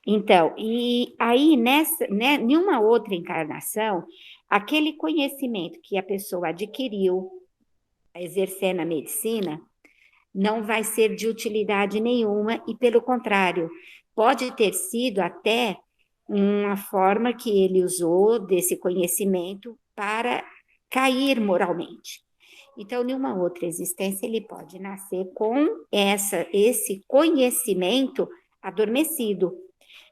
Então, e aí, em uma outra encarnação, aquele conhecimento que a pessoa adquiriu exercendo a medicina não vai ser de utilidade nenhuma e, pelo contrário, pode ter sido até uma forma que ele usou desse conhecimento para cair moralmente. Então, em uma outra existência, ele pode nascer com esse conhecimento adormecido.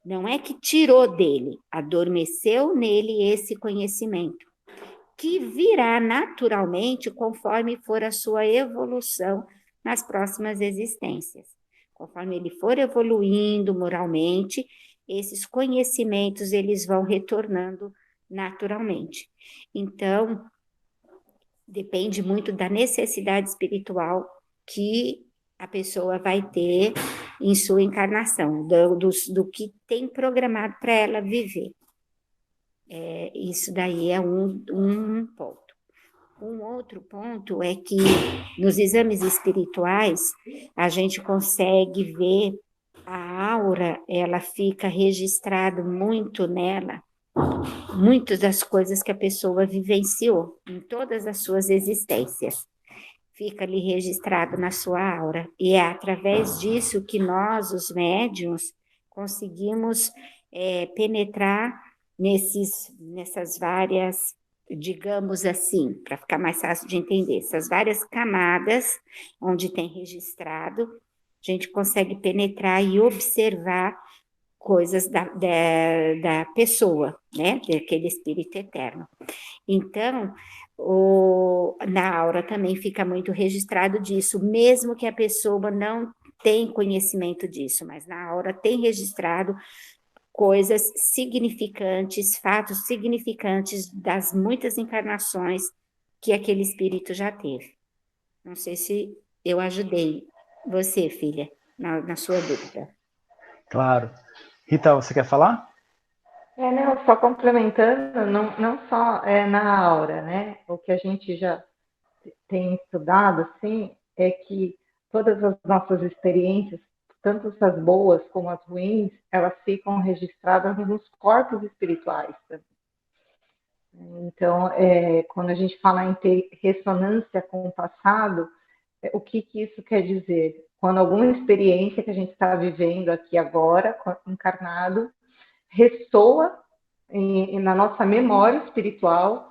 Não é que tirou dele, adormeceu nele esse conhecimento, que virá naturalmente conforme for a sua evolução nas próximas existências. Conforme ele for evoluindo moralmente, esses conhecimentos eles vão retornando naturalmente. Então, depende muito da necessidade espiritual que a pessoa vai ter em sua encarnação, do que tem programado para ela viver. Isso daí é um ponto. Um outro ponto é que nos exames espirituais a gente consegue ver a aura, ela fica registrado muito nela, muitas das coisas que a pessoa vivenciou em todas as suas existências. Fica ali registrado na sua aura. E é através disso que nós, os médiuns, conseguimos penetrar nessas várias, digamos assim, para ficar mais fácil de entender, essas várias camadas onde tem registrado, a gente consegue penetrar e observar coisas da pessoa, né, daquele espírito eterno. Então, na aura também fica muito registrado disso, mesmo que a pessoa não tenha conhecimento disso, mas na aura tem registrado coisas significantes, fatos significantes das muitas encarnações que aquele espírito já teve. Não sei se eu ajudei você, filha, na sua dúvida. Claro. Rita, você quer falar? Não, só complementando, não só na aura, né? O que a gente já tem estudado, assim, é que todas as nossas experiências, tanto as boas como as ruins, elas ficam registradas nos corpos espirituais. Então, quando a gente fala em ter ressonância com o passado, o que isso quer dizer? Quando alguma experiência que a gente está vivendo aqui agora, encarnado, ressoa na nossa memória espiritual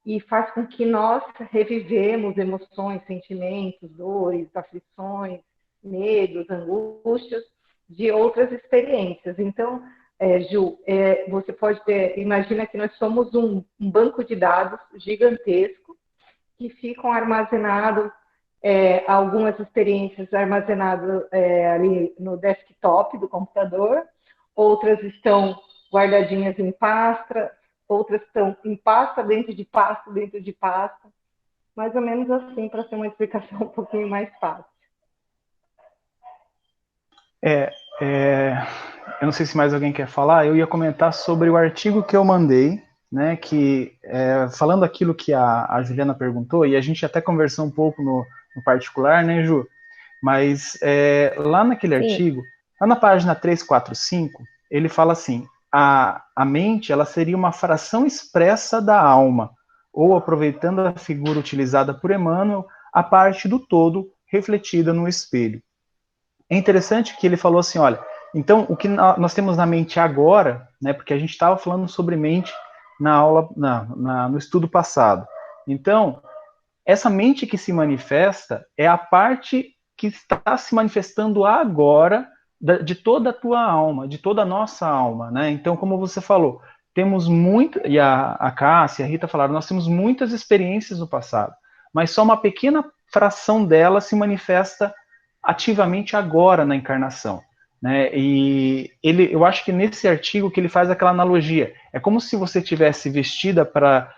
e faz com que nós revivemos emoções, sentimentos, dores, aflições, medos, angústias de outras experiências. Então, Ju, você pode imagina que nós somos um banco de dados gigantesco que ficam armazenados, algumas experiências armazenadas ali no desktop do computador, outras estão guardadinhas em pasta, outras estão em pasta dentro de pasta dentro de pasta, mais ou menos assim, para ter uma explicação um pouquinho mais fácil. É, é, eu não sei se mais alguém quer falar, eu ia comentar sobre o artigo que eu mandei, né, que falando aquilo que a Juliana perguntou, e a gente até conversou um pouco no particular, né, Ju? Mas lá naquele Sim. artigo, lá na página 345, ele fala assim, a mente ela seria uma fração expressa da alma, ou aproveitando a figura utilizada por Emmanuel, a parte do todo refletida no espelho. É interessante que ele falou assim, olha, então o que nós temos na mente agora, né, porque a gente estava falando sobre mente na aula, no estudo passado. Então, essa mente que se manifesta é a parte que está se manifestando agora de toda a tua alma, de toda a nossa alma, né? Então, como você falou, temos muito, e a Cássia e a Rita falaram, nós temos muitas experiências no passado, mas só uma pequena fração delas se manifesta ativamente agora na encarnação. Né? E eu acho que nesse artigo que ele faz aquela analogia, é como se você tivesse vestida para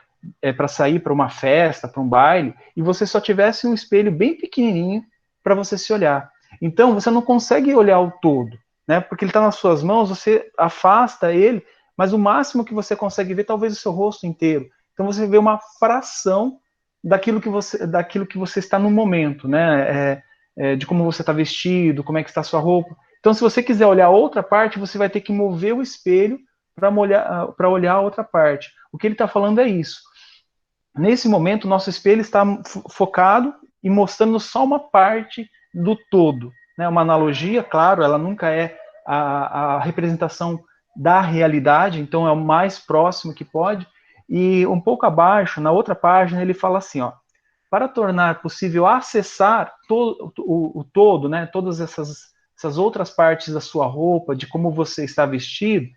sair para uma festa, para um baile, e você só tivesse um espelho bem pequenininho para você se olhar. Então você não consegue olhar o todo, né? Porque ele está nas suas mãos, você afasta ele, mas o máximo que você consegue ver talvez o seu rosto inteiro. Então você vê uma fração daquilo que você está no momento, né? De como você está vestido, como é que está a sua roupa. Então, se você quiser olhar outra parte, você vai ter que mover o espelho para olhar a outra parte. O que ele está falando é isso. Nesse momento, nosso espelho está focado e mostrando só uma parte do todo. Né? Uma analogia, claro, ela nunca é a representação da realidade, então é o mais próximo que pode. E um pouco abaixo, na outra página, ele fala assim, ó, para tornar possível acessar o todo, né, todas essas outras partes da sua roupa, de como você está vestido,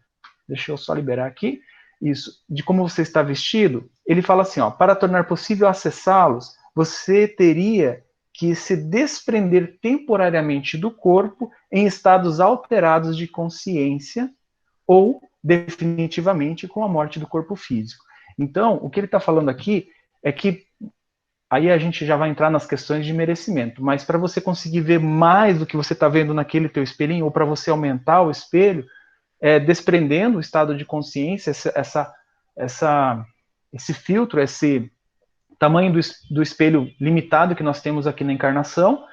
deixa eu só liberar aqui, isso, de como você está vestido, ele fala assim, ó, para tornar possível acessá-los, você teria que se desprender temporariamente do corpo em estados alterados de consciência ou definitivamente com a morte do corpo físico. Então, o que ele está falando aqui é que aí a gente já vai entrar nas questões de merecimento, mas para você conseguir ver mais do que você está vendo naquele teu espelhinho, ou para você aumentar o espelho, desprendendo o estado de consciência, esse filtro, esse tamanho do espelho limitado que nós temos aqui na encarnação,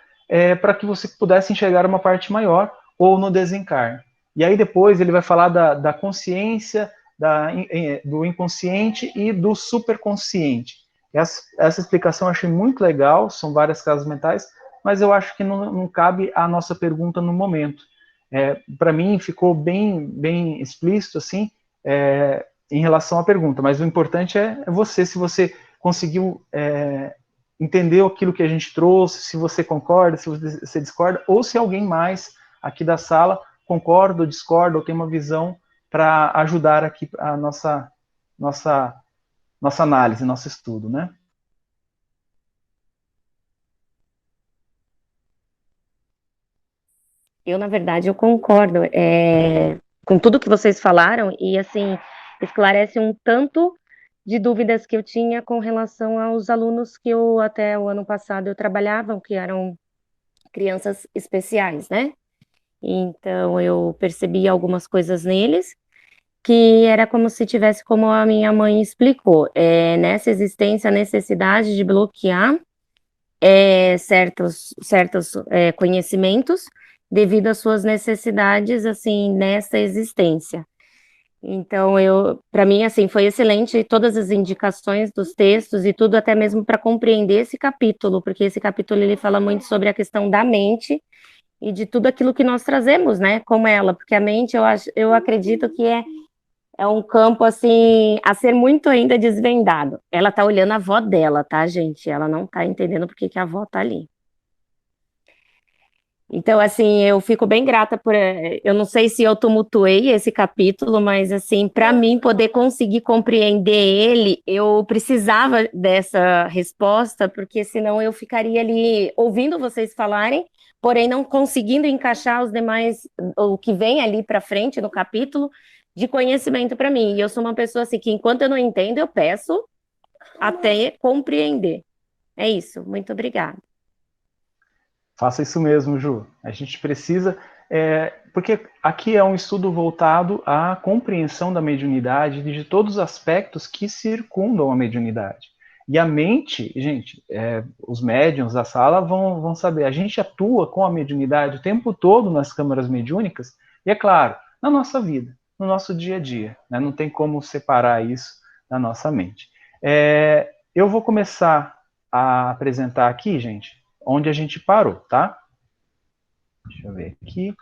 para que você pudesse enxergar uma parte maior, ou no desencarne. E aí depois ele vai falar da consciência, do inconsciente e do superconsciente. Essa explicação eu achei muito legal, são várias casas mentais, mas eu acho que não cabe a nossa pergunta no momento. Para mim ficou bem explícito assim, em relação à pergunta, mas o importante é você, se você conseguiu entender aquilo que a gente trouxe, se você concorda, se você discorda, ou se alguém mais aqui da sala concorda ou discorda, ou tem uma visão para ajudar aqui a nossa análise, nosso estudo, né? Eu, na verdade, eu concordo com tudo que vocês falaram e, assim, esclarece um tanto de dúvidas que eu tinha com relação aos alunos que eu, até o ano passado, eu trabalhava, que eram crianças especiais, né? Então, eu percebi algumas coisas neles que era como se tivesse, como a minha mãe explicou, nessa existência, a necessidade de bloquear certos conhecimentos devido às suas necessidades, assim, nessa existência. Então, para mim, assim, foi excelente todas as indicações dos textos e tudo, até mesmo para compreender esse capítulo, porque esse capítulo ele fala muito sobre a questão da mente e de tudo aquilo que nós trazemos, né, com ela, porque a mente, eu acredito que é um campo, assim, a ser muito ainda desvendado. Ela tá olhando a avó dela, tá, gente? Ela não tá entendendo por que que a avó tá ali. Então, assim, eu fico bem grata por. Eu não sei se eu tumultuei esse capítulo, mas, assim, para mim poder conseguir compreender ele, eu precisava dessa resposta, porque senão eu ficaria ali ouvindo vocês falarem, porém não conseguindo encaixar os demais, o que vem ali para frente no capítulo, de conhecimento para mim. E eu sou uma pessoa assim que, enquanto eu não entendo, eu peço até compreender. É isso. Muito obrigada. Faça isso mesmo, Ju. A gente precisa, porque aqui é um estudo voltado à compreensão da mediunidade e de todos os aspectos que circundam a mediunidade. E a mente, gente, os médiuns da sala vão saber, a gente atua com a mediunidade o tempo todo nas câmaras mediúnicas, e é claro, na nossa vida, no nosso dia a dia, né? Não tem como separar isso da nossa mente. Eu vou começar a apresentar aqui, gente, onde a gente parou, tá? Deixa eu ver aqui.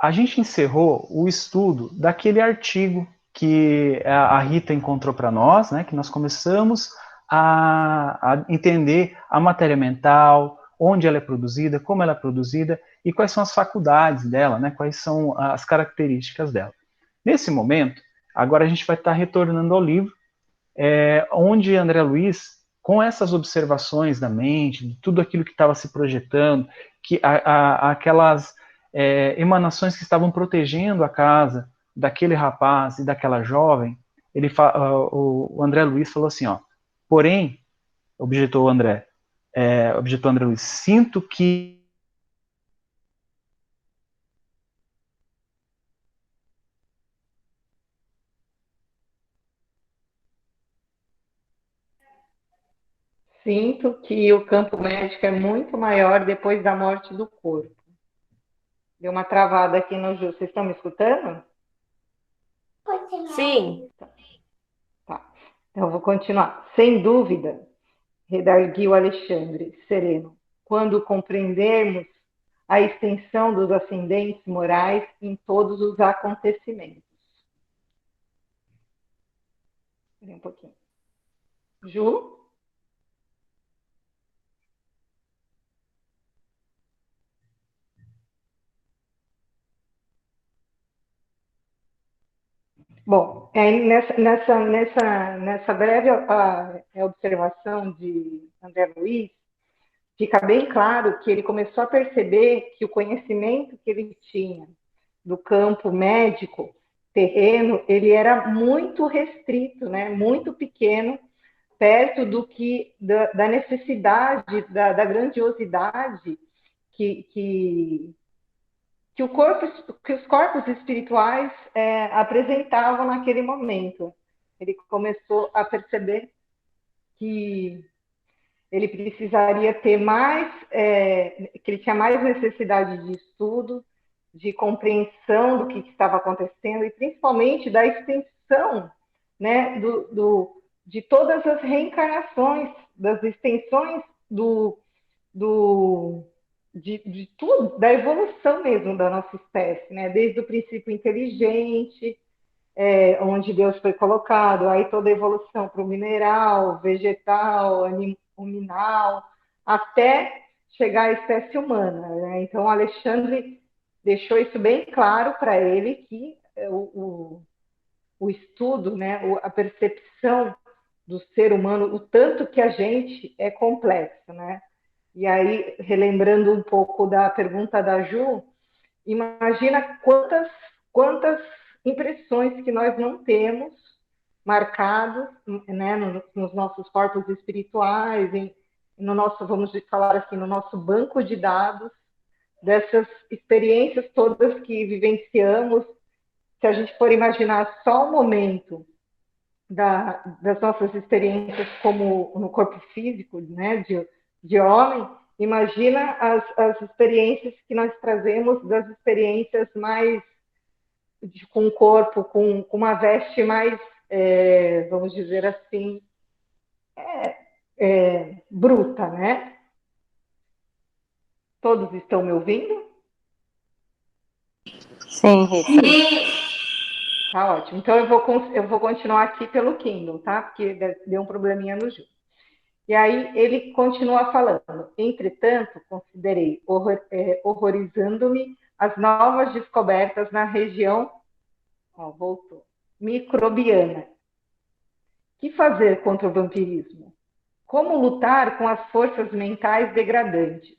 A gente encerrou o estudo daquele artigo que a Rita encontrou para nós, né? Que nós começamos a entender a matéria mental, onde ela é produzida, como ela é produzida e quais são as faculdades dela, né? Quais são as características dela. Nesse momento, agora a gente vai estar retornando ao livro, onde André Luiz, com essas observações da mente, de tudo aquilo que estava se projetando, que aquelas emanações que estavam protegendo a casa daquele rapaz e daquela jovem, o André Luiz falou assim, ó, porém, objetou André Luiz, sinto que sinto que o campo médico é muito maior depois da morte do corpo. Deu uma travada aqui no Ju. Vocês estão me escutando? Sim. Tá. Então, eu vou continuar. Sem dúvida, redarguiu Alexandre, sereno, quando compreendermos a extensão dos ascendentes morais em todos os acontecimentos. Espera um pouquinho. Ju? Bom, nessa breve observação de André Luiz, fica bem claro que ele começou a perceber que o conhecimento que ele tinha do campo médico terreno, ele era muito restrito, né? Muito pequeno, perto do que da necessidade, da grandiosidade que que os corpos espirituais apresentavam naquele momento. Ele começou a perceber que ele precisaria ter mais, que ele tinha mais necessidade de estudo, de compreensão do que estava acontecendo e principalmente da extensão, né, de todas as reencarnações, das extensões de tudo, da evolução mesmo da nossa espécie, né? Desde o princípio inteligente, onde Deus foi colocado, aí toda a evolução para o mineral, vegetal, animal, até chegar à espécie humana, né? Então, Alexandre deixou isso bem claro para ele, que o estudo, né, a percepção do ser humano, o tanto que a gente é complexo, né? E aí, relembrando um pouco da pergunta da Ju, imagina quantas impressões que nós não temos marcados, né, nos nossos corpos espirituais, no nosso, vamos falar assim, no nosso banco de dados, dessas experiências todas que vivenciamos. Se a gente for imaginar só o momento das nossas experiências como no corpo físico, né, de homem, imagina as experiências que nós trazemos, das experiências mais com o corpo, com uma veste mais, vamos dizer assim, bruta, né? Todos estão me ouvindo? Sim, Rita. Tá ótimo. Então eu vou continuar aqui pelo Kindle, tá? Porque deu um probleminha no Ju. E aí ele continua falando. Entretanto, considerei horrorizando-me as novas descobertas na região, voltou, microbiana. Que fazer contra o vampirismo? Como lutar com as forças mentais degradantes?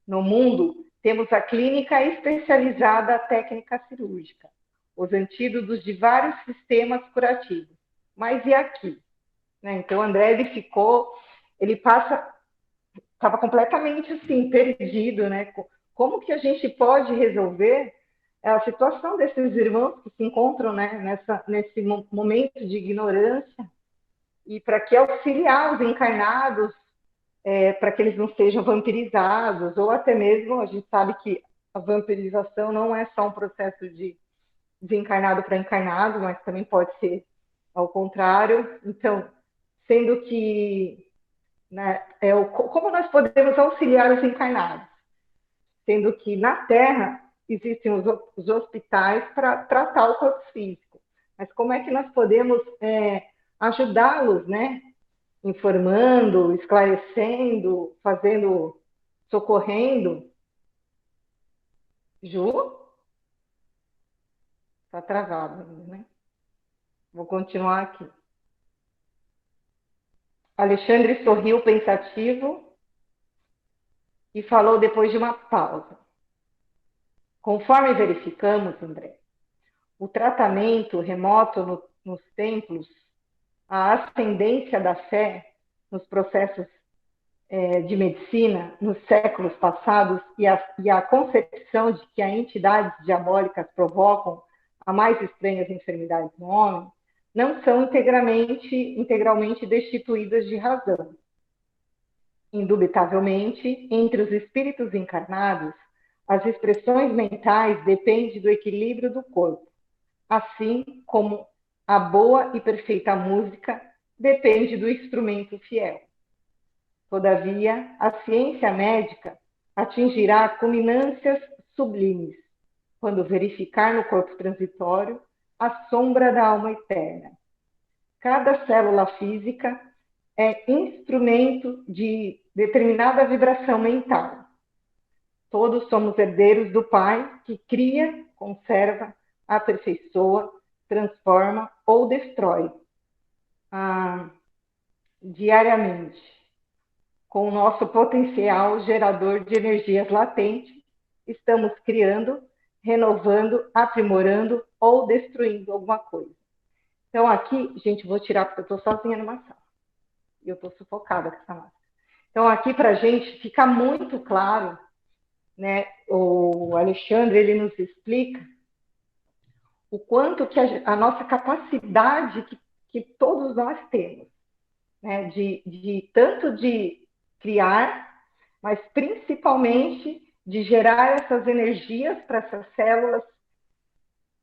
No mundo, temos a clínica especializada à técnica cirúrgica, os antídotos de vários sistemas curativos. Mas e aqui? Né? Então, André, ele estava completamente assim, perdido, né? Como que a gente pode resolver a situação desses irmãos que se encontram, né, nesse momento de ignorância, e para que auxiliar os encarnados, para que eles não sejam vampirizados, ou até mesmo, a gente sabe que a vampirização não é só um processo de desencarnado para encarnado, mas também pode ser ao contrário. Então, sendo que, né, como nós podemos auxiliar os encarnados? Sendo que na Terra existem os hospitais para tratar o corpo físico. Mas como é que nós podemos ajudá-los, né? Informando, esclarecendo, socorrendo? Ju? Está travado, né? Vou continuar aqui. Alexandre sorriu pensativo e falou depois de uma pausa. Conforme verificamos, André, o tratamento remoto nos templos, a ascendência da fé nos processos de medicina nos séculos passados e a concepção de que as entidades diabólicas provocam as mais estranhas enfermidades no homem, não são integralmente destituídas de razão. Indubitavelmente, entre os espíritos encarnados, as expressões mentais dependem do equilíbrio do corpo, assim como a boa e perfeita música depende do instrumento fiel. Todavia, a ciência médica atingirá culminâncias sublimes quando verificar no corpo transitório a sombra da alma eterna. Cada célula física é instrumento de determinada vibração mental. Todos somos herdeiros do Pai, que cria, conserva, aperfeiçoa, transforma ou destrói diariamente, com o nosso potencial gerador de energias latentes, estamos criando, renovando, aprimorando ou destruindo alguma coisa. Então, aqui, gente, vou tirar porque eu estou sozinha numa sala. E eu estou sufocada com essa máscara. Então, aqui para a gente fica muito claro, né? O Alexandre, ele nos explica o quanto que a nossa capacidade que todos nós temos, né? Tanto de criar, mas principalmente de gerar essas energias para essas células.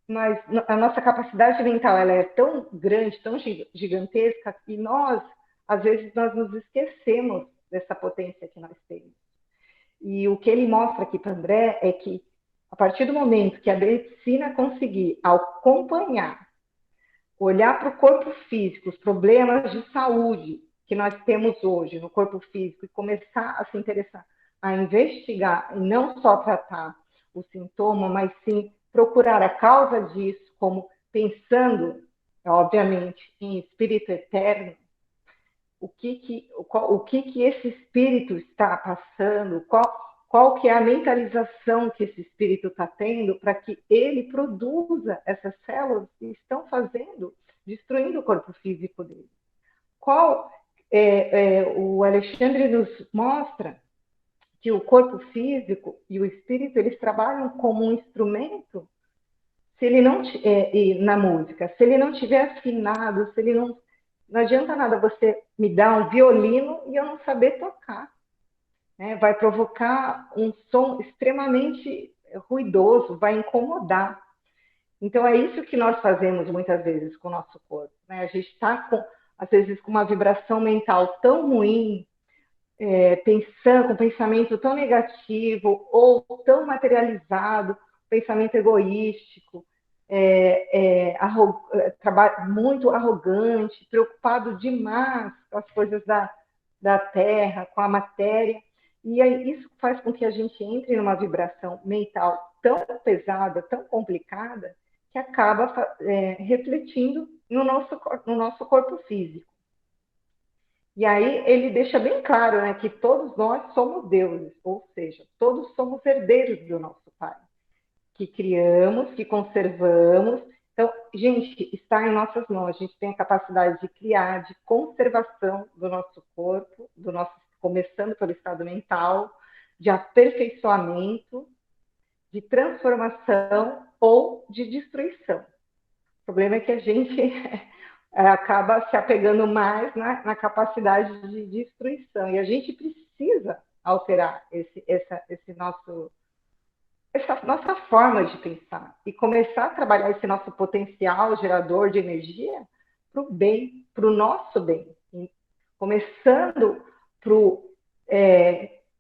Mas a nossa capacidade mental, ela é tão grande, tão gigantesca, que nós, às vezes, nós nos esquecemos dessa potência que nós temos. E o que ele mostra aqui para André é que, a partir do momento que a medicina conseguir acompanhar, olhar para o corpo físico, os problemas de saúde que nós temos hoje no corpo físico, e começar a se interessar, a investigar, e não só tratar o sintoma, mas sim procurar a causa disso, como pensando, obviamente, em espírito eterno, o que esse espírito está passando, qual que é a mentalização que esse espírito está tendo para que ele produza essas células que estão destruindo o corpo físico dele. O Alexandre nos mostra que o corpo físico e o espírito, eles trabalham como um instrumento, se ele não na música, se ele não tiver afinado, se ele não adianta nada você me dar um violino e eu não saber tocar, né? Vai provocar um som extremamente ruidoso, vai incomodar. Então é isso que nós fazemos muitas vezes com o nosso corpo, né? A gente está às vezes com uma vibração mental tão ruim, pensando com pensamento tão negativo ou tão materializado, pensamento egoístico, muito arrogante, preocupado demais com as coisas da terra, com a matéria, e aí isso faz com que a gente entre numa vibração mental tão pesada, tão complicada, que acaba refletindo no nosso corpo físico. E aí ele deixa bem claro, né, que todos nós somos deuses, ou seja, todos somos herdeiros do nosso Pai, que criamos, que conservamos. Então, gente, está em nossas mãos. A gente tem a capacidade de criar, de conservação do nosso corpo, começando pelo estado mental, de aperfeiçoamento, de transformação ou de destruição. O problema é que a gente acaba se apegando mais na capacidade de destruição. E a gente precisa alterar essa nossa forma de pensar e começar a trabalhar esse nosso potencial gerador de energia para o bem, para o nosso bem. Começando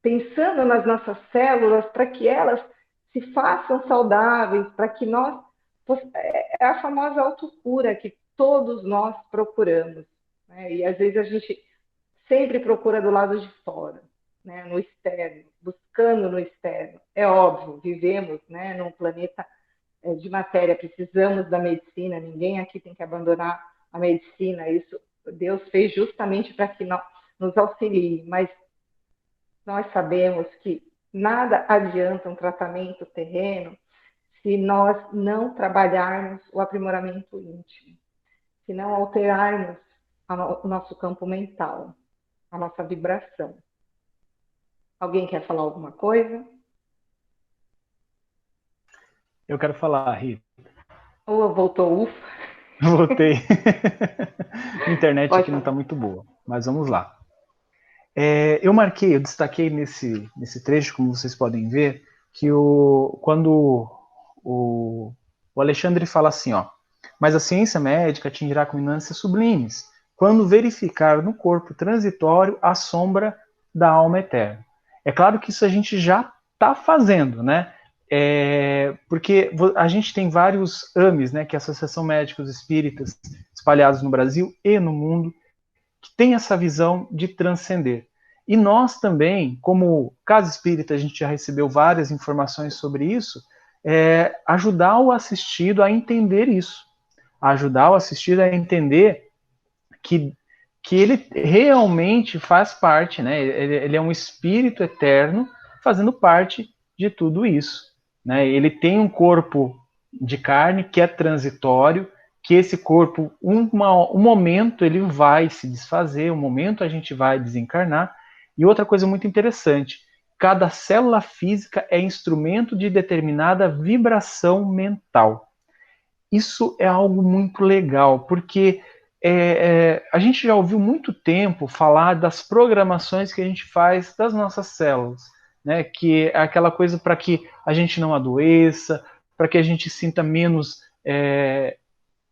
pensando nas nossas células para que elas se façam saudáveis, para que nós... É a famosa autocura que todos nós procuramos, né? E às vezes a gente sempre procura do lado de fora, né? No externo, buscando no externo. É óbvio, vivemos, né, num planeta de matéria, precisamos da medicina, ninguém aqui tem que abandonar a medicina, isso Deus fez justamente para que nos auxilie, mas nós sabemos que nada adianta um tratamento terreno se nós não trabalharmos o aprimoramento íntimo, se não alterarmos o nosso campo mental, a nossa vibração. Alguém quer falar alguma coisa? Eu quero falar, Rita. Voltou, ufa. Voltei. A internet aqui não está muito boa, mas vamos lá. Eu destaquei nesse trecho, como vocês podem ver, que quando o Alexandre fala assim, ó, mas a ciência médica atingirá culminâncias sublimes, quando verificar no corpo transitório a sombra da alma eterna. É claro que isso a gente já está fazendo, né? Porque a gente tem vários AMEs, né, que é a Associação Médicos Espíritas, espalhados no Brasil e no mundo, que tem essa visão de transcender. E nós também, como Casa Espírita, a gente já recebeu várias informações sobre isso, ajudar o assistido a entender isso, ajudar o assistido a entender que ele realmente faz parte, né? Ele é um espírito eterno fazendo parte de tudo isso, né? Ele tem um corpo de carne que é transitório, que esse corpo, um momento ele vai se desfazer, um momento a gente vai desencarnar. E outra coisa muito interessante, cada célula física é instrumento de determinada vibração mental. Isso é algo muito legal, porque a gente já ouviu muito tempo falar das programações que a gente faz das nossas células, né? Que é aquela coisa para que a gente não adoeça, para que a gente sinta menos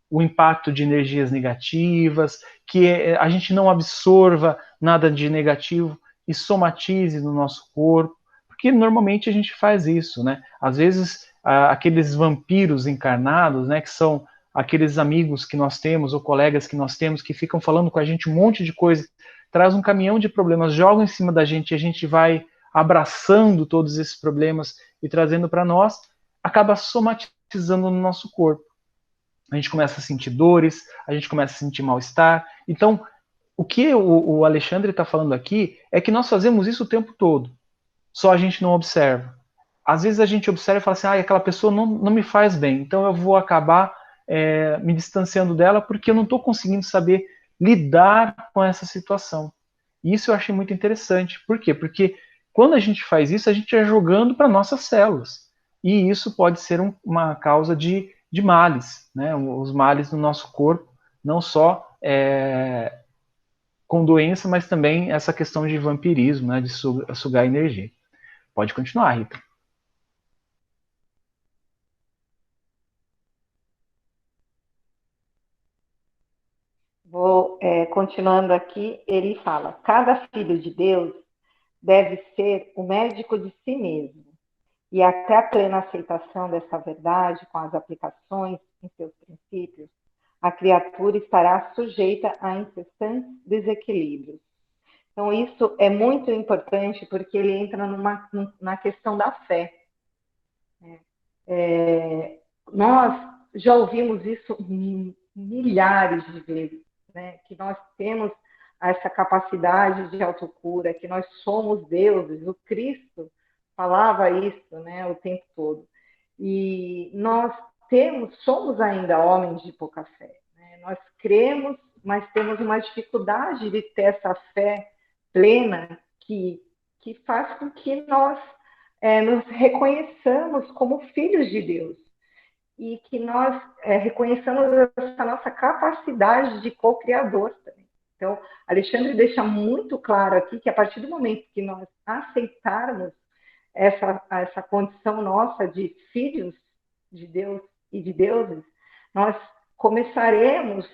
o impacto de energias negativas, que a gente não absorva nada de negativo e somatize no nosso corpo, porque normalmente a gente faz isso, né? Às vezes aqueles vampiros encarnados, né, que são aqueles amigos que nós temos ou colegas que nós temos que ficam falando com a gente um monte de coisa, traz um caminhão de problemas, jogam em cima da gente e a gente vai abraçando todos esses problemas e trazendo para nós, acaba somatizando no nosso corpo. A gente começa a sentir dores, a gente começa a sentir mal-estar. Então, o que o Alexandre está falando aqui é que nós fazemos isso o tempo todo, só a gente não observa. Às vezes a gente observa e fala assim, aquela pessoa não me faz bem, então eu vou acabar me distanciando dela porque eu não estou conseguindo saber lidar com essa situação. E isso eu achei muito interessante. Por quê? Porque quando a gente faz isso, a gente é jogando para nossas células. E isso pode ser uma causa de males, né? Os males do nosso corpo, não só com doença, mas também essa questão de vampirismo, né? De sugar energia. Pode continuar, Rita. Continuando aqui, ele fala: cada filho de Deus deve ser o médico de si mesmo, e até a plena aceitação dessa verdade, com as aplicações em seus princípios, a criatura estará sujeita a incessantes desequilíbrios. Então, isso é muito importante porque ele entra na questão da fé. Nós já ouvimos isso milhares de vezes, né? Que nós temos essa capacidade de autocura, que nós somos deuses. O Cristo falava isso, né, o tempo todo. E nós somos ainda homens de pouca fé, né? Nós cremos, mas temos uma dificuldade de ter essa fé plena que faz com que nós nos reconheçamos como filhos de Deus e que nós reconheçamos essa nossa capacidade de co-criador também. Então, Alexandre deixa muito claro aqui que a partir do momento que nós aceitarmos essa condição nossa de filhos de Deus e de deuses, nós começaremos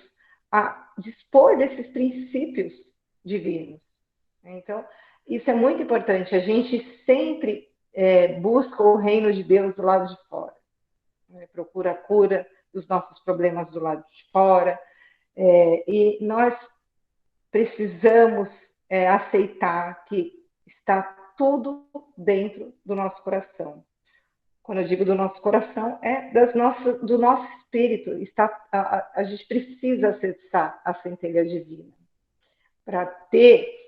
a dispor desses princípios divinos. Então, isso é muito importante. A gente sempre busca o reino de Deus do lado de fora. Procura a cura dos nossos problemas do lado de fora. E nós precisamos aceitar que está tudo dentro do nosso coração. Quando eu digo do nosso coração, do nosso espírito. A gente precisa acessar a centelha divina. Para ter.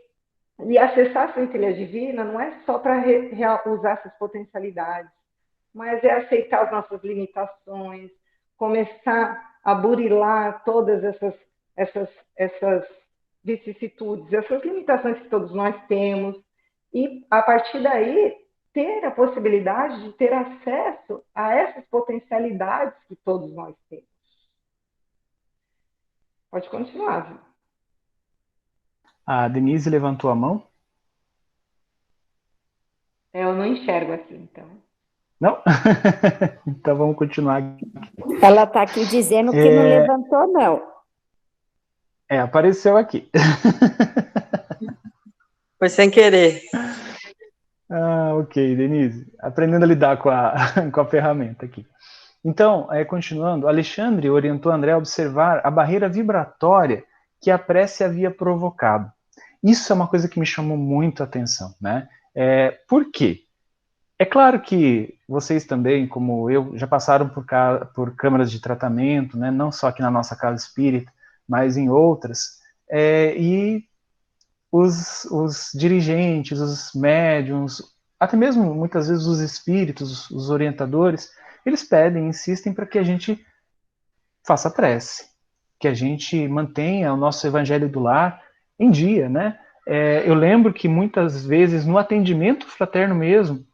E acessar a centelha divina não é só para usar essas potencialidades, mas é aceitar as nossas limitações, começar a burilar todas essas vicissitudes, essas limitações que todos nós temos, e a partir daí ter a possibilidade de ter acesso a essas potencialidades que todos nós temos. Pode continuar, viu? A Denise levantou a mão. enxergo assim, então. Não? Então vamos continuar. Ela está aqui dizendo que não levantou, não. Apareceu aqui. Foi sem querer. Ok, Denise. Aprendendo a lidar com a ferramenta aqui. Então, continuando, Alexandre orientou André a observar a barreira vibratória que a prece havia provocado. Isso é uma coisa que me chamou muito a atenção, né? Por quê? É claro que vocês também, como eu, já passaram por câmaras de tratamento, né? Não só aqui na nossa casa espírita, mas em outras, e os dirigentes, os médiums, até mesmo muitas vezes os espíritos, os orientadores, eles pedem, insistem para que a gente faça prece, que a gente mantenha o nosso evangelho do lar em dia, né? Eu lembro que muitas vezes no atendimento fraterno mesmo,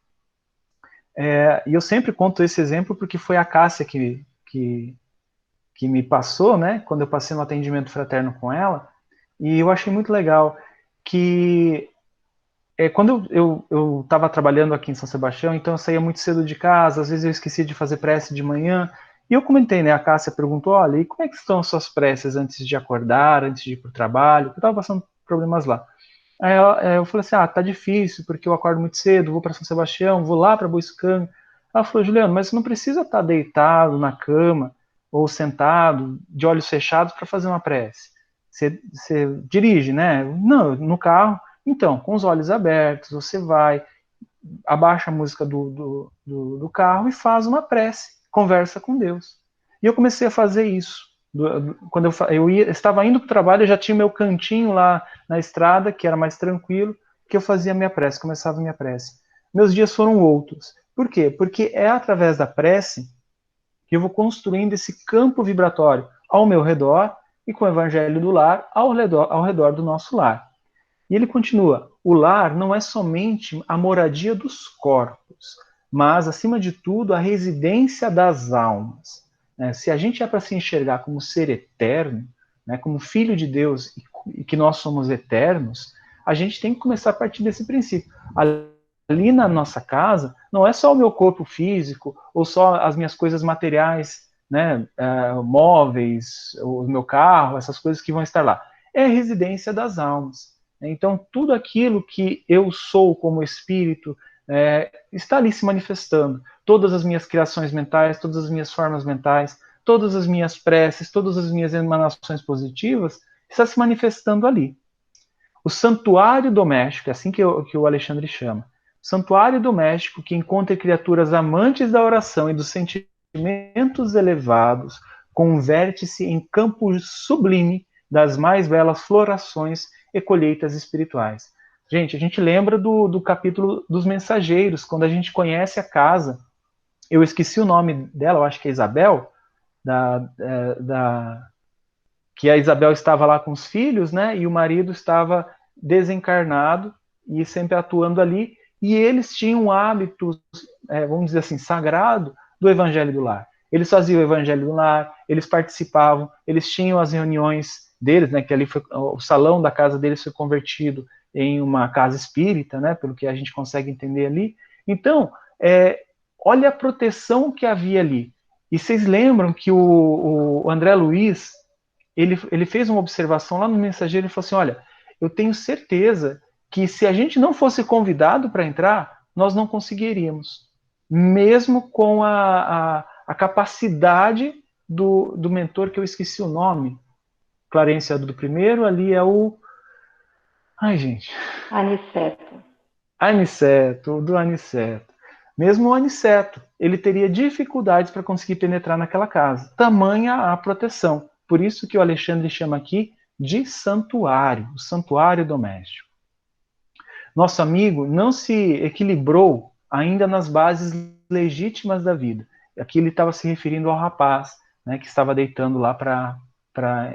e eu sempre conto esse exemplo porque foi a Cássia que me passou, né? Quando eu passei no atendimento fraterno com ela, e eu achei muito legal que quando eu estava trabalhando aqui em São Sebastião, então eu saía muito cedo de casa, às vezes eu esquecia de fazer prece de manhã, e eu comentei, né, a Cássia perguntou, olha, e como é que estão as suas preces antes de acordar, antes de ir para o trabalho? Eu estava passando problemas lá. Aí eu falei assim, tá difícil, porque eu acordo muito cedo, vou para São Sebastião, vou lá para Boiçucanga. Ela falou, Juliano, mas você não precisa estar deitado na cama, ou sentado, de olhos fechados, para fazer uma prece. Você dirige, né? Não, no carro. Então, com os olhos abertos, você vai, abaixa a música do carro e faz uma prece, conversa com Deus. E eu comecei a fazer isso. Quando eu estava indo para o trabalho, eu já tinha meu cantinho lá na estrada, que era mais tranquilo, que eu fazia minha prece, começava a minha prece. Meus dias foram outros. Por quê? Porque é através da prece que eu vou construindo esse campo vibratório ao meu redor e com o evangelho do lar ao redor do nosso lar. E ele continua, o lar não é somente a moradia dos corpos, mas, acima de tudo, a residência das almas. Se a gente é para se enxergar como ser eterno, né, como filho de Deus e que nós somos eternos, a gente tem que começar a partir desse princípio. Ali na nossa casa, não é só o meu corpo físico, ou só as minhas coisas materiais, né, móveis, o meu carro, essas coisas que vão estar lá. É a residência das almas. Então, tudo aquilo que eu sou como espírito está ali se manifestando. Todas as minhas criações mentais, todas as minhas formas mentais, todas as minhas preces, todas as minhas emanações positivas, está se manifestando ali. O santuário doméstico, é assim que o Alexandre chama. Santuário doméstico que encontra criaturas amantes da oração e dos sentimentos elevados, converte-se em campo sublime das mais belas florações e colheitas espirituais. Gente, a gente lembra do capítulo dos mensageiros, quando a gente conhece a casa. Eu esqueci o nome dela, eu acho que é Isabel, que a Isabel estava lá com os filhos, né? E o marido estava desencarnado e sempre atuando ali. E eles tinham um hábito, vamos dizer assim, sagrado do Evangelho do Lar. Eles faziam o Evangelho do Lar, eles participavam, eles tinham as reuniões deles, né? Que ali foi o salão da casa deles foi convertido em uma casa espírita, né? Pelo que a gente consegue entender ali. Então, olha a proteção que havia ali. E vocês lembram que o André Luiz ele fez uma observação lá no mensageiro e falou assim, olha, eu tenho certeza que se a gente não fosse convidado para entrar, nós não conseguiríamos. Mesmo com a capacidade do mentor, que eu esqueci o nome, Clarência do primeiro, ali é o... Ai, gente. Aniceto, do Aniceto. Mesmo o Aniceto, ele teria dificuldades para conseguir penetrar naquela casa. Tamanha a proteção. Por isso que o Alexandre chama aqui de santuário, o santuário doméstico. Nosso amigo não se equilibrou ainda nas bases legítimas da vida. Aqui ele estava se referindo ao rapaz, né, que estava deitando lá para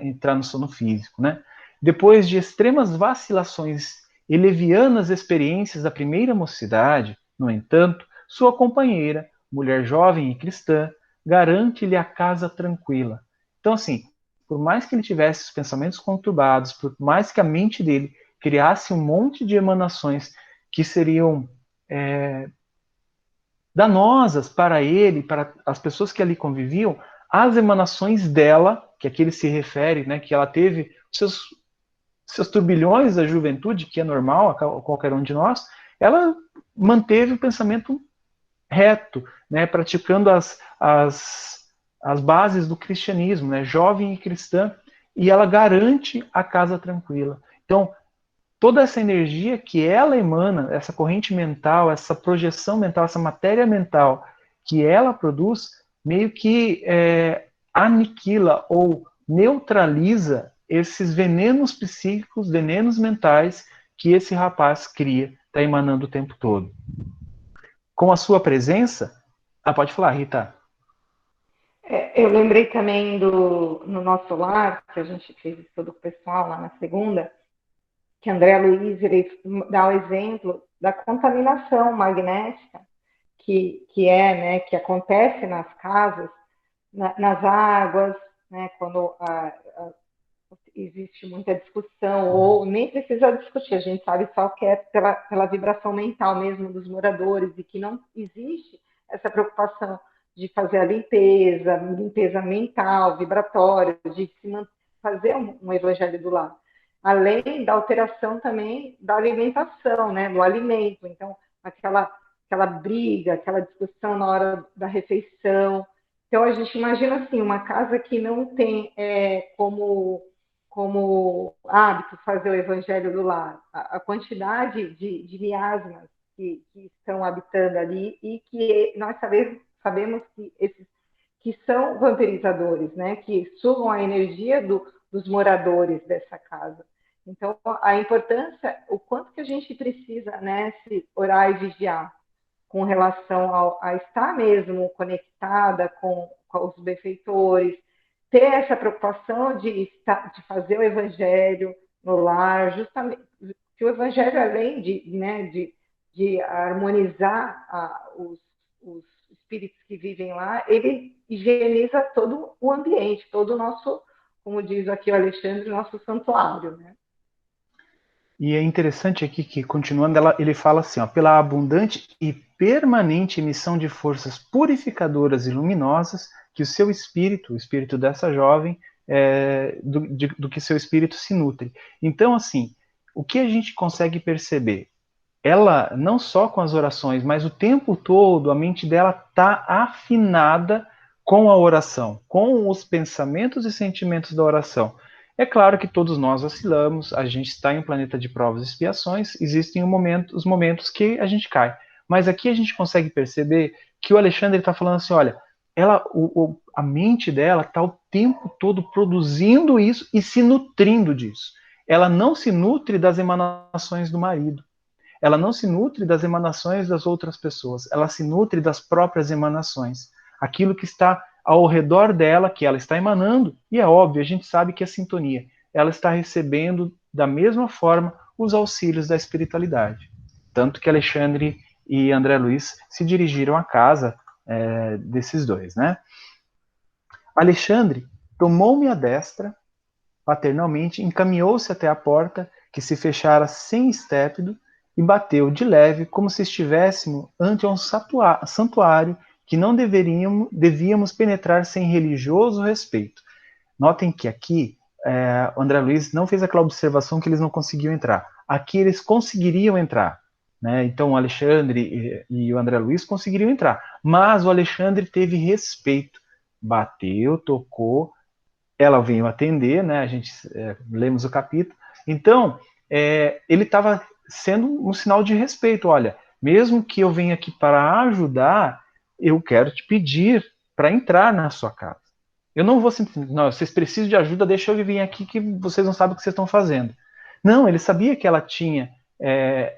entrar no sono físico, né? Depois de extremas vacilações e levianas experiências da primeira mocidade, no entanto, sua companheira, mulher jovem e cristã, garante-lhe a casa tranquila. Então, assim, por mais que ele tivesse os pensamentos conturbados, por mais que a mente dele criasse um monte de emanações que seriam danosas para ele, para as pessoas que ali conviviam, as emanações dela, que aqui ele se refere, né, que ela teve seus turbilhões da juventude, que é normal a qualquer um de nós, ela manteve o pensamento reto, né, praticando as bases do cristianismo, né, jovem e cristã, e ela garante a casa tranquila. Então, toda essa energia que ela emana, essa corrente mental, essa projeção mental, essa matéria mental que ela produz, meio que aniquila ou neutraliza esses venenos psíquicos, venenos mentais que esse rapaz cria, está emanando o tempo todo. Com a sua presença, pode falar, Rita. Eu lembrei também no nosso lar, que a gente fez todo o pessoal lá na segunda, que André Luiz ele dá o exemplo da contaminação magnética que acontece nas casas, nas águas, né, quando existe muita discussão, ou nem precisa discutir, a gente sabe só que é pela vibração mental mesmo dos moradores, e que não existe essa preocupação de fazer a limpeza mental, vibratória, de fazer um evangelho do lar. Além da alteração também da alimentação, né, do alimento. Então, aquela briga, aquela discussão na hora da refeição. Então, a gente imagina assim, uma casa que não tem como hábito fazer o evangelho do lar, a quantidade de miasmas que estão habitando ali e que nós sabemos que esses que são vampirizadores, né, que sugam a energia dos moradores dessa casa. Então, a importância, o quanto que a gente precisa, né, se orar e vigiar com relação a estar mesmo conectada com os benfeitores, ter essa preocupação de fazer o evangelho no lar, justamente que o evangelho, além de harmonizar os espíritos que vivem lá, ele higieniza todo o ambiente, todo o nosso, como diz aqui o Alexandre, nosso santuário, né? E é interessante aqui que, continuando, ele fala assim, ó, pela abundante e permanente emissão de forças purificadoras e luminosas que o seu espírito, o espírito dessa jovem, do que seu espírito se nutre. Então, assim, o que a gente consegue perceber? Ela, não só com as orações, mas o tempo todo, a mente dela está afinada com a oração, com os pensamentos e sentimentos da oração. É claro que todos nós oscilamos, a gente está em um planeta de provas e expiações, existem os momentos que a gente cai. Mas aqui a gente consegue perceber que o Alexandre está falando assim, olha, a mente dela está o tempo todo produzindo isso e se nutrindo disso. Ela não se nutre das emanações do marido. Ela não se nutre das emanações das outras pessoas. Ela se nutre das próprias emanações. Aquilo que está ao redor dela, que ela está emanando, e é óbvio, a gente sabe que é sintonia. Ela está recebendo da mesma forma os auxílios da espiritualidade. Tanto que Alexandre e André Luiz se dirigiram à casa desses dois, né? Alexandre tomou-me à destra, paternalmente, encaminhou-se até a porta, que se fechara sem estépido, e bateu de leve, como se estivéssemos ante um santuário que não devíamos penetrar sem religioso respeito. Notem que aqui o André Luiz não fez aquela observação que eles não conseguiam entrar. Aqui eles conseguiriam entrar. Né? Então o Alexandre e o André Luiz conseguiriam entrar. Mas o Alexandre teve respeito. Bateu, tocou, ela veio atender, né? A gente lemos o capítulo. Então, ele estava sendo um sinal de respeito. Olha, mesmo que eu venha aqui para ajudar, eu quero te pedir para entrar na sua casa. Eu não vou simplesmente, não, vocês precisam de ajuda, deixa eu vir aqui que vocês não sabem o que vocês estão fazendo. Não, ele sabia que ela tinha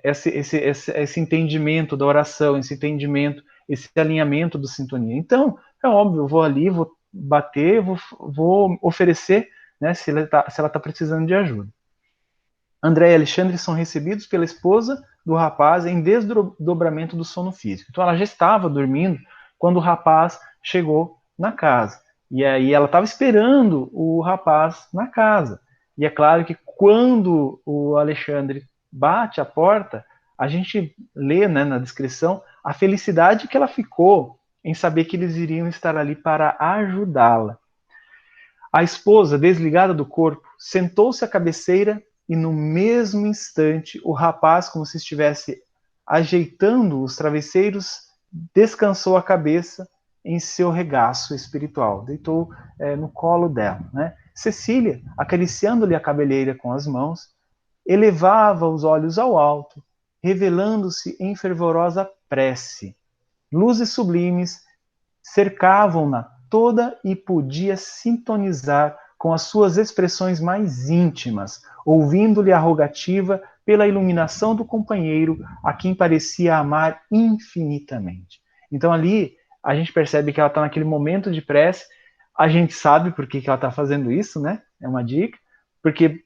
esse entendimento da oração, esse entendimento, esse alinhamento do sintonia. Então, é óbvio, eu vou ali, vou bater, vou oferecer, né, se ela está precisando de ajuda. André e Alexandre são recebidos pela esposa do rapaz em desdobramento do sono físico. Então ela já estava dormindo quando o rapaz chegou na casa. E aí ela estava esperando o rapaz na casa. E é claro que quando o Alexandre bate a porta, a gente lê, né, na descrição a felicidade que ela ficou em saber que eles iriam estar ali para ajudá-la. A esposa, desligada do corpo, sentou-se à cabeceira e no mesmo instante o rapaz, como se estivesse ajeitando os travesseiros, descansou a cabeça em seu regaço espiritual, deitou no colo dela, né? Cecília, acariciando-lhe a cabeleira com as mãos, elevava os olhos ao alto, revelando-se em fervorosa prece. Luzes sublimes cercavam-na toda e podia sintonizar com as suas expressões mais íntimas, ouvindo-lhe a rogativa pela iluminação do companheiro a quem parecia amar infinitamente. Então ali a gente percebe que ela está naquele momento de prece, a gente sabe por que ela está fazendo isso, né? É uma dica, porque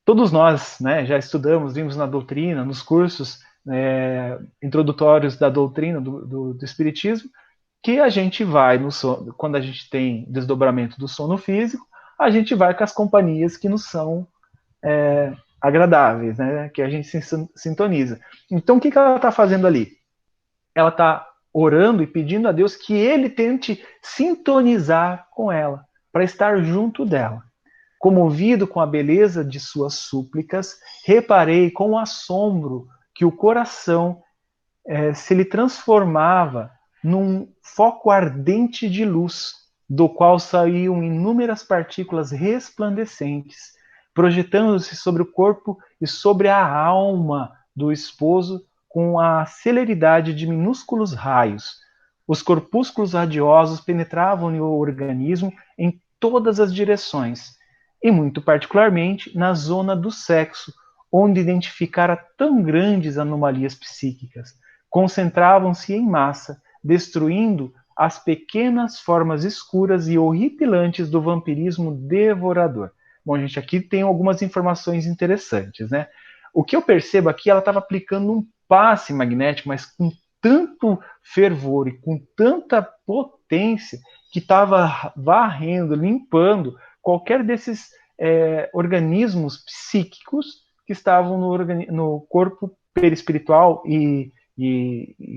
todos nós, né, já estudamos, vimos na doutrina, nos cursos introdutórios da doutrina do Espiritismo, que a gente vai, no sono, quando a gente tem desdobramento do sono físico, a gente vai com as companhias que nos são agradáveis, né, que a gente se sintoniza. Então, o que ela está fazendo ali? Ela está orando e pedindo a Deus que ele tente sintonizar com ela, para estar junto dela. Comovido com a beleza de suas súplicas, reparei com assombro que o coração se lhe transformava num foco ardente de luz, do qual saíam inúmeras partículas resplandecentes, projetando-se sobre o corpo e sobre a alma do esposo com a celeridade de minúsculos raios. Os corpúsculos radiosos penetravam no organismo em todas as direções, e muito particularmente na zona do sexo, onde identificara tão grandes anomalias psíquicas. Concentravam-se em massa, destruindo as pequenas formas escuras e horripilantes do vampirismo devorador. Bom, gente, aqui tem algumas informações interessantes, né? O que eu percebo aqui, ela estava aplicando um passe magnético, mas com tanto fervor e com tanta potência que estava varrendo, limpando qualquer desses organismos psíquicos que estavam no corpo perispiritual e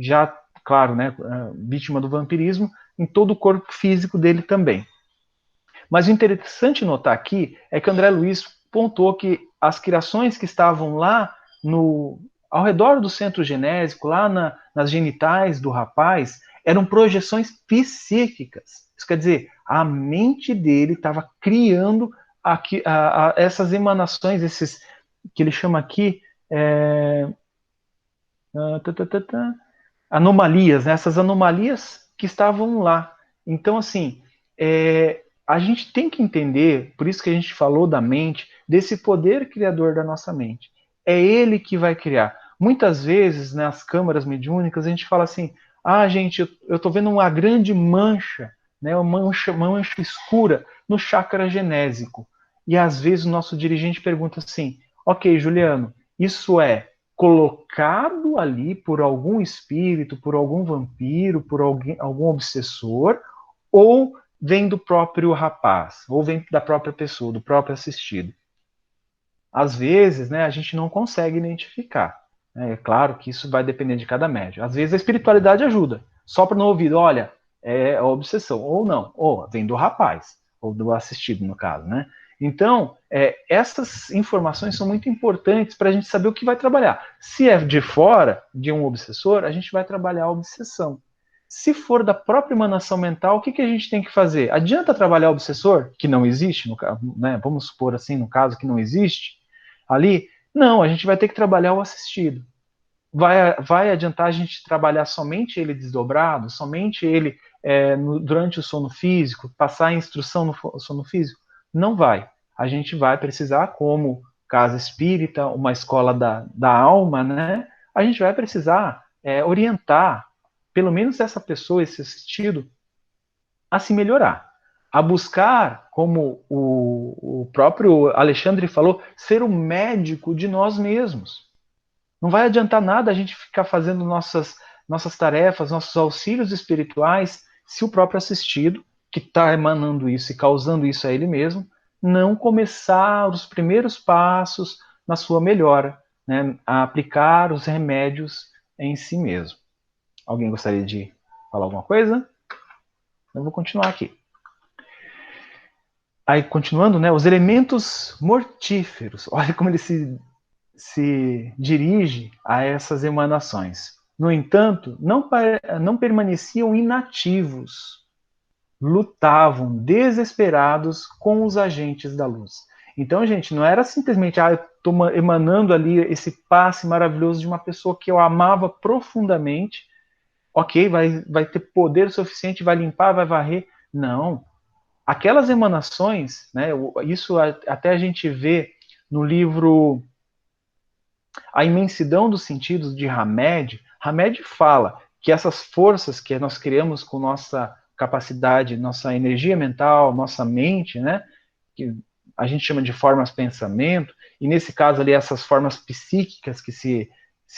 já, claro, né, vítima do vampirismo, em todo o corpo físico dele também. Mas o interessante notar aqui é que André Luiz pontuou que as criações que estavam lá ao redor do centro genésico, lá nas genitais do rapaz, eram projeções psíquicas. Isso quer dizer, a mente dele estava criando essas emanações, esses que ele chama aqui anomalias, né? Essas anomalias que estavam lá. Então, assim, a gente tem que entender, por isso que a gente falou da mente, desse poder criador da nossa mente. É ele que vai criar. Muitas vezes, nas câmaras mediúnicas, a gente fala assim, gente, eu estou vendo uma grande mancha, né, uma mancha escura no chakra genésico. E às vezes o nosso dirigente pergunta assim, ok, Juliano, isso é colocado ali por algum espírito, por algum vampiro, por algum obsessor, ou vem do próprio rapaz, ou vem da própria pessoa, do próprio assistido. Às vezes, né, a gente não consegue identificar. É claro que isso vai depender de cada médium. Às vezes a espiritualidade ajuda, sopra no ouvido, olha, é a obsessão, ou não, ou vem do rapaz, ou do assistido, no caso, né? Então, essas informações são muito importantes para a gente saber o que vai trabalhar. Se é de fora, de um obsessor, a gente vai trabalhar a obsessão. Se for da própria emanação mental, o que a gente tem que fazer? Adianta trabalhar o obsessor, que não existe, né? Vamos supor assim, no caso que não existe, ali? Não, a gente vai ter que trabalhar o assistido. Vai adiantar a gente trabalhar somente ele desdobrado, somente ele durante o sono físico, passar a instrução no sono físico? Não vai. A gente vai precisar, como casa espírita, uma escola da alma, né? A gente vai precisar orientar, pelo menos essa pessoa, esse assistido, a se melhorar. A buscar, como o próprio Alexandre falou, ser o médico de nós mesmos. Não vai adiantar nada a gente ficar fazendo nossas tarefas, nossos auxílios espirituais, se o próprio assistido, que está emanando isso e causando isso a ele mesmo, não começar os primeiros passos na sua melhora. né, a aplicar os remédios em si mesmo. Alguém gostaria de falar alguma coisa? Eu vou continuar aqui. Aí, continuando, né, os elementos mortíferos. Olha como ele se dirige a essas emanações. No entanto, não permaneciam inativos, lutavam desesperados com os agentes da luz. Então, gente, não era simplesmente, eu estou emanando ali esse passe maravilhoso de uma pessoa que eu amava profundamente, ok, vai ter poder suficiente, vai limpar, vai varrer. Não. Aquelas emanações, né, isso até a gente vê no livro A Imensidão dos Sentidos, de Hamed. Hamed fala que essas forças que nós criamos com nossa capacidade, nossa energia mental, nossa mente, né, que a gente chama de formas pensamento, e nesse caso ali essas formas psíquicas que se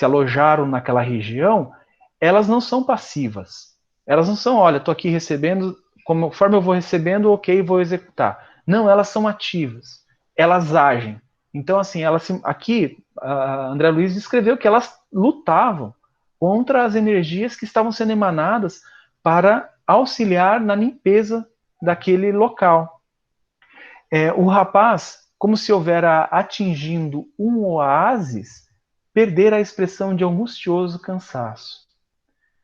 alojaram naquela região, elas não são passivas. Elas não são, olha, estou aqui recebendo, conforme eu vou recebendo, ok, vou executar. Não, elas são ativas. Elas agem. Então, assim, aqui, a André Luiz descreveu que elas lutavam contra as energias que estavam sendo emanadas para auxiliar na limpeza daquele local. O rapaz, como se houvera atingindo um oásis, perdera a expressão de angustioso cansaço.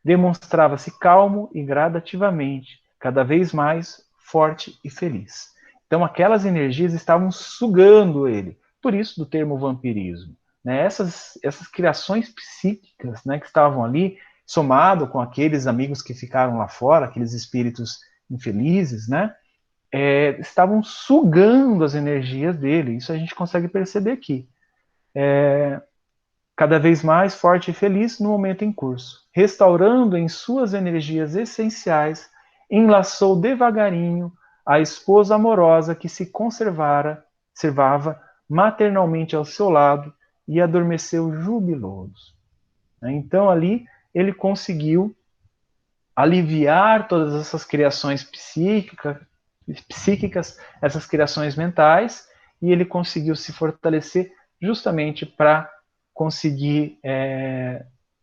Demonstrava-se calmo e gradativamente, cada vez mais forte e feliz. Então aquelas energias estavam sugando ele, por isso do termo vampirismo. Né? Essas criações psíquicas, né, que estavam ali, somado com aqueles amigos que ficaram lá fora, aqueles espíritos infelizes, né, estavam sugando as energias dele. Isso a gente consegue perceber aqui. Cada vez mais forte e feliz no momento em curso. Restaurando em suas energias essenciais, enlaçou devagarinho a esposa amorosa que se conservava maternalmente ao seu lado e adormeceu jubiloso. Então ali ele conseguiu aliviar todas essas criações psíquicas, essas criações mentais, e ele conseguiu se fortalecer justamente para conseguir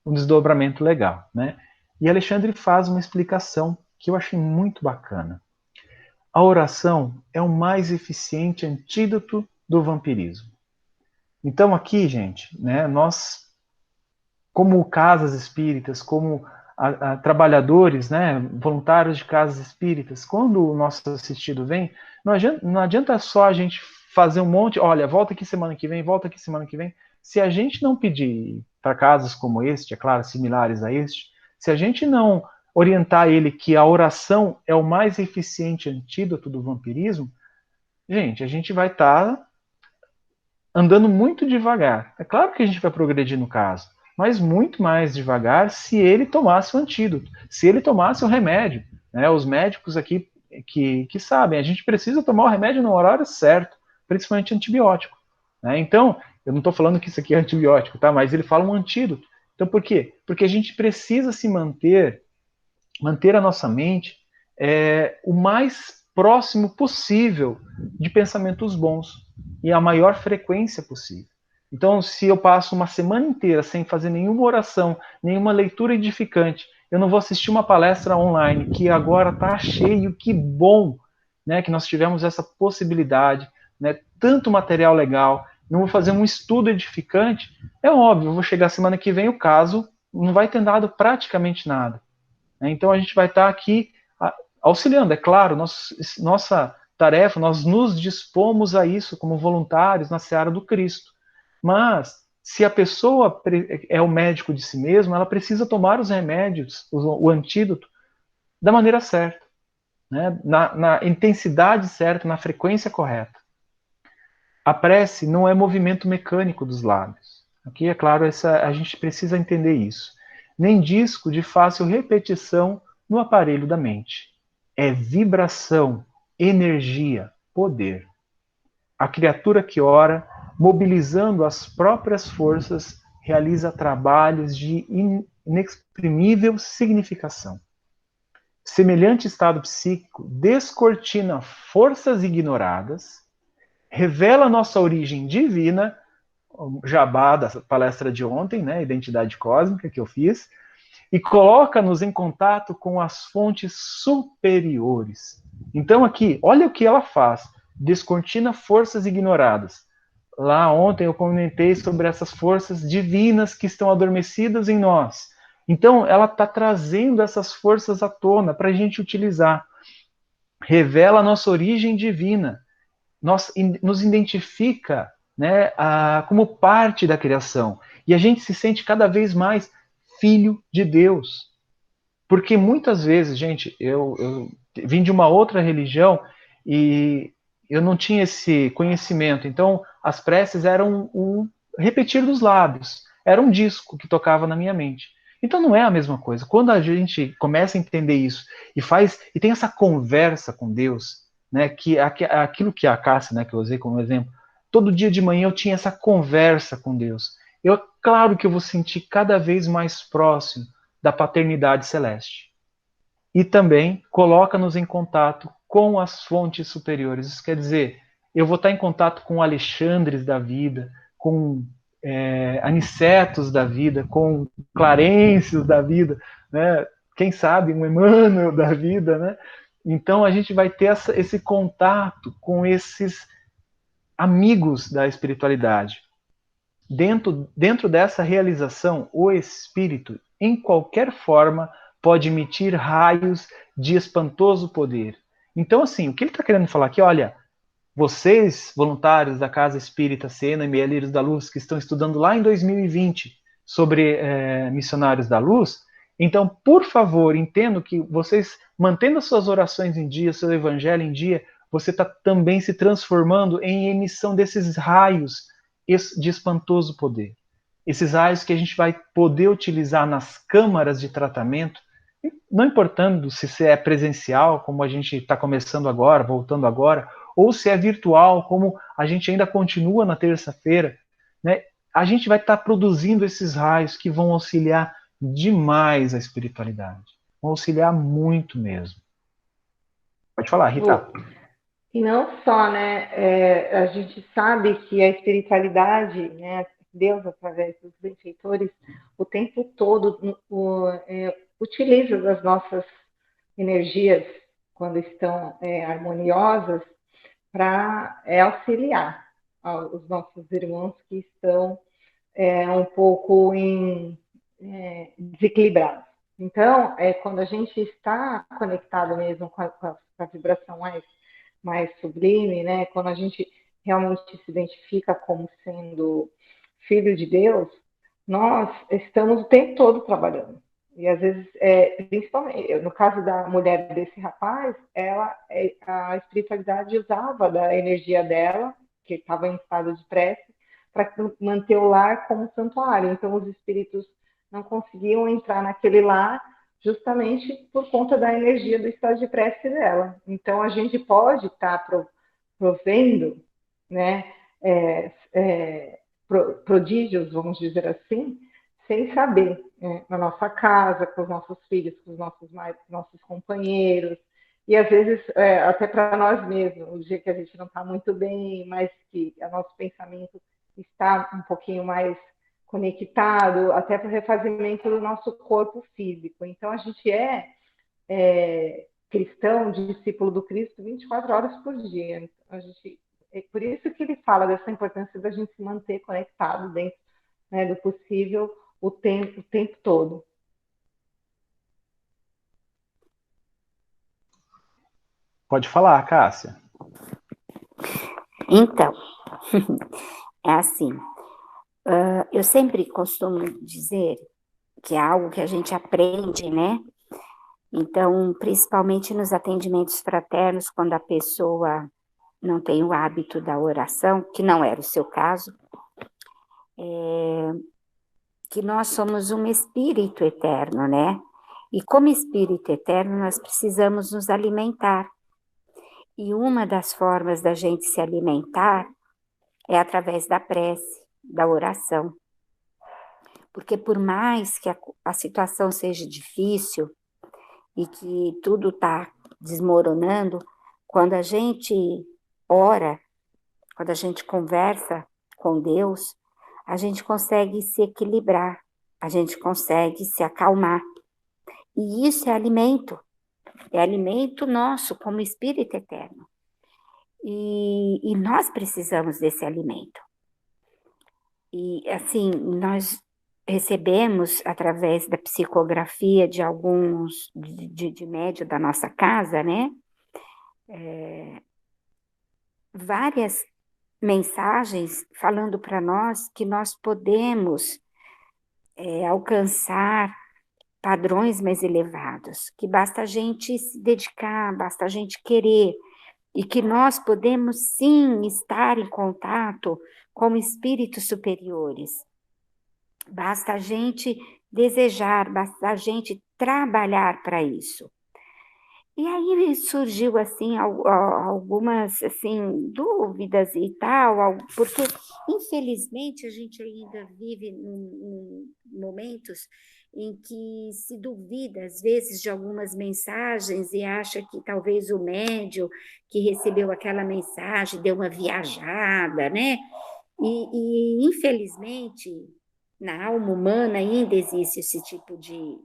um desdobramento legal, né? E Alexandre faz uma explicação que eu achei muito bacana. A oração é o mais eficiente antídoto do vampirismo. Então aqui, gente, né, nós, como casas espíritas, como trabalhadores, né, voluntários de casas espíritas, quando o nosso assistido vem, não adianta só a gente fazer um monte, olha, volta aqui semana que vem, volta aqui semana que vem. Se a gente não pedir para casos como este, é claro, similares a este, se a gente não orientar ele que a oração é o mais eficiente antídoto do vampirismo, gente, a gente vai estar andando muito devagar. É claro que a gente vai progredir no caso, mas muito mais devagar se ele tomasse o antídoto, se ele tomasse o remédio. Né? Os médicos aqui que sabem, a gente precisa tomar o remédio no horário certo, principalmente antibiótico. Né? Então, eu não estou falando que isso aqui é antibiótico, tá? Mas ele fala um antídoto. Então, por quê? Porque a gente precisa se manter a nossa mente o mais próximo possível de pensamentos bons e a maior frequência possível. Então, se eu passo uma semana inteira sem fazer nenhuma oração, nenhuma leitura edificante, eu não vou assistir uma palestra online, que agora está cheio, que bom, né, que nós tivemos essa possibilidade, né, tanto material legal, não vou fazer um estudo edificante, é óbvio, eu vou chegar semana que vem, o caso não vai ter dado praticamente nada. Então a gente vai estar aqui auxiliando, é claro, nossa tarefa, nós nos dispomos a isso como voluntários na seara do Cristo. Mas se a pessoa é o médico de si mesma, ela precisa tomar os remédios, o antídoto, da maneira certa, né? na intensidade certa, na frequência correta. A prece não é movimento mecânico dos lábios. Aqui, é claro, a gente precisa entender isso. Nem disco de fácil repetição no aparelho da mente. É vibração, energia, poder. A criatura que ora, mobilizando as próprias forças, realiza trabalhos de inexprimível significação. Semelhante estado psíquico descortina forças ignoradas, revela nossa origem divina, o jabá da palestra de ontem, né, Identidade Cósmica, que eu fiz, e coloca-nos em contato com as fontes superiores. Então aqui, olha o que ela faz. Descortina forças ignoradas. Lá ontem eu comentei sobre essas forças divinas que estão adormecidas em nós. Então ela está trazendo essas forças à tona para a gente utilizar. Revela a nossa origem divina. Nos identifica, né, como parte da criação. E a gente se sente cada vez mais filho de Deus. Porque muitas vezes, gente, eu vim de uma outra religião e eu não tinha esse conhecimento. Então, as preces eram um repetir dos lábios. Era um disco que tocava na minha mente. Então, não é a mesma coisa. Quando a gente começa a entender isso e tem essa conversa com Deus, né, que aquilo que a Cássia, né, que eu usei como exemplo, todo dia de manhã eu tinha essa conversa com Deus. Claro que eu vou sentir cada vez mais próximo da paternidade celeste. E também coloca-nos em contato com as fontes superiores. Isso quer dizer, eu vou estar em contato com Alexandres da vida, com Anicetos da vida, com Clarencios da vida, né? Quem sabe um Emmanuel da vida, né? Então a gente vai ter esse contato com esses amigos da espiritualidade. Dentro dessa realização, o espírito, em qualquer forma, pode emitir raios de espantoso poder. Então, assim, o que ele está querendo falar aqui, olha, vocês, voluntários da Casa Espírita Sena e Mieleiros da Luz, que estão estudando lá em 2020 sobre missionários da luz, então, por favor, entendo que vocês, mantendo as suas orações em dia, seu evangelho em dia, você está também se transformando em emissão desses raios de espantoso poder. Esses raios que a gente vai poder utilizar nas câmaras de tratamento, não importando se é presencial, como a gente está começando agora, voltando agora, ou se é virtual, como a gente ainda continua na terça-feira, né? A gente vai estar produzindo esses raios que vão auxiliar demais a espiritualidade. Vão auxiliar muito mesmo. Pode falar, Rita. E não só, né? A gente sabe que a espiritualidade, né? Deus, através dos benfeitores, o tempo todo utiliza das nossas energias, quando estão harmoniosas, para auxiliar os nossos irmãos que estão um pouco desequilibrados. Então, quando a gente está conectado mesmo com a vibração mais sublime, né? Quando a gente realmente se identifica como sendo filho de Deus, nós estamos o tempo todo trabalhando. E às vezes, principalmente no caso da mulher desse rapaz, a espiritualidade usava da energia dela, que estava em estado de prece, para manter o lar como santuário. Então, os espíritos não conseguiam entrar naquele lar justamente por conta da energia do estado de prece dela. Então, a gente pode estar provendo, né, prodígios, vamos dizer assim, sem saber, na nossa casa, com os nossos filhos, com os nossos companheiros, e às vezes até para nós mesmos, o dia que a gente não está muito bem, mas que o nosso pensamento está um pouquinho mais conectado, até para o refazimento do nosso corpo físico. Então, a gente cristão, discípulo do Cristo, 24 horas por dia. Então, é por isso que ele fala dessa importância da gente se manter conectado dentro, né, do possível o tempo todo. Pode falar, Cássia. Então, é assim, eu sempre costumo dizer que é algo que a gente aprende, né? Então, principalmente nos atendimentos fraternos, quando a pessoa não tem o hábito da oração, que não era o seu caso, que nós somos um espírito eterno, né? E como espírito eterno, nós precisamos nos alimentar. E uma das formas da gente se alimentar é através da prece, da oração. Porque por mais que a situação seja difícil e que tudo está desmoronando, quando a gente ora, quando a gente conversa com Deus, a gente consegue se equilibrar, a gente consegue se acalmar. E isso é alimento nosso como espírito eterno. E nós precisamos desse alimento. E assim, nós recebemos, através da psicografia de alguns, de médium da nossa casa, né? Várias mensagens falando para nós que nós podemos alcançar padrões mais elevados, que basta a gente se dedicar, basta a gente querer, e que nós podemos sim estar em contato com espíritos superiores. Basta a gente desejar, basta a gente trabalhar para isso. E aí surgiu assim algumas assim dúvidas e tal, porque infelizmente a gente ainda vive em momentos em que se duvida às vezes de algumas mensagens e acha que talvez o médium que recebeu aquela mensagem deu uma viajada, né? E infelizmente na alma humana ainda existe esse tipo de,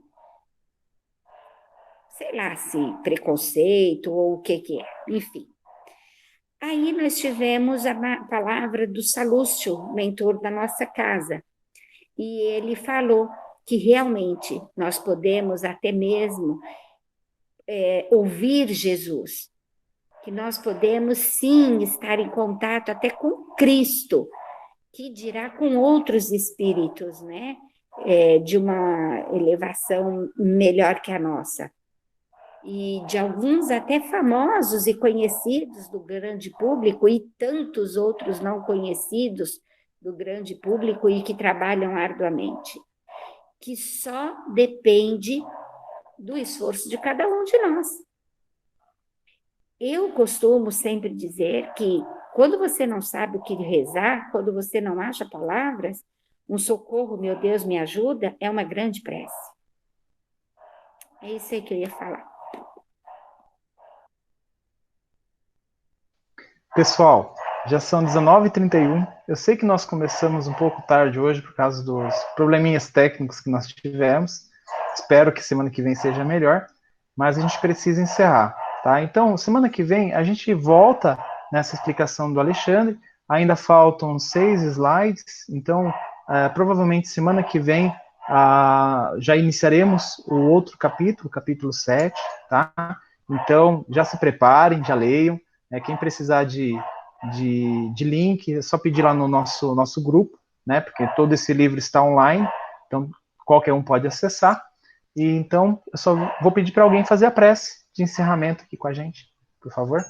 sei lá, se preconceito ou o que é, enfim. Aí nós tivemos a palavra do Salúcio, mentor da nossa casa, e ele falou que realmente nós podemos até mesmo ouvir Jesus, que nós podemos sim estar em contato até com Cristo, que dirá com outros espíritos, né? De uma elevação melhor que a nossa. E de alguns até famosos e conhecidos do grande público e tantos outros não conhecidos do grande público e que trabalham arduamente, que só depende do esforço de cada um de nós. Eu costumo sempre dizer que quando você não sabe o que rezar, quando você não acha palavras, um socorro, meu Deus, me ajuda, é uma grande prece. É isso aí que eu ia falar. Pessoal, já são 19h31. Eu sei que nós começamos um pouco tarde hoje por causa dos probleminhas técnicos que nós tivemos. Espero que semana que vem seja melhor, mas a gente precisa encerrar, tá? Então, semana que vem a gente volta nessa explicação do Alexandre. Ainda faltam 6 slides, então provavelmente semana que vem já iniciaremos o outro capítulo, capítulo 7, tá? Então, já se preparem, já leiam. Quem precisar de link, é só pedir lá no nosso grupo, né? Porque todo esse livro está online, então qualquer um pode acessar. E então, eu só vou pedir para alguém fazer a prece de encerramento aqui com a gente, por favor.